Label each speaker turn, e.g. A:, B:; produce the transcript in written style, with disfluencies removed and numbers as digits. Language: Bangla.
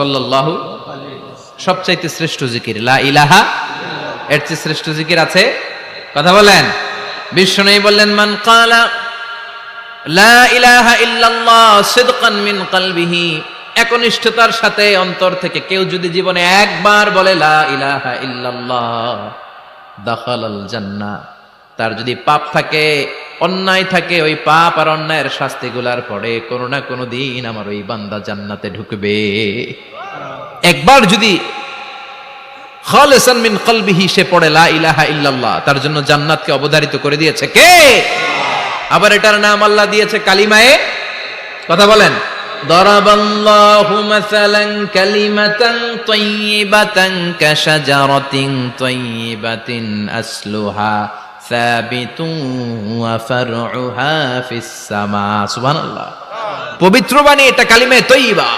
A: সাল্লাল্লাহু সবচাইতে শ্রেষ্ঠ জিকির লা ইলাহা, এর চেয়ে শ্রেষ্ঠ জিকির আছে? কথা বলেন। বিশ্বনবী বললেন, মান ক্বালা লা ইলাহা ইল্লাল্লাহ সিদকান মিন কলবিহি, একনিষ্ঠতার সাথে অন্তর থেকে কেউ যদি জীবনে একবার বলে লা ইলাহা ইল্লাল্লাহ দাখালাল জান্নাহ, তার যদি পাপ থাকে, অন্যায় থাকে, ওই পাপ আর অন্যায়ের শাস্তিগুলার পরে কোনো না কোনো দিন আমার ওই বান্দা জান্নাতে ঢুকবে। একবার যদি খালিসান মিন কলবিহি সে পড়ে লা ইলাহা ইল্লাল্লাহ, তার জন্য জান্নাতকে অবধারিত করে দিয়েছে কে? আবার এটার নাম আল্লাহ দিয়েছে কালিমায়ে, কথা বলেন, দরাবাল্লাহু মাসালান কালিমাতান তাইয়িবাতান কাশাজারাতিন তাইয়িবাতিন আসলুহা সাবিতুন ওয়া ফারউহা ফিস সামা। সুবহানাল্লাহ। পবিত্র বাণী এটা কালিমায়ে তাইয়্যিবা।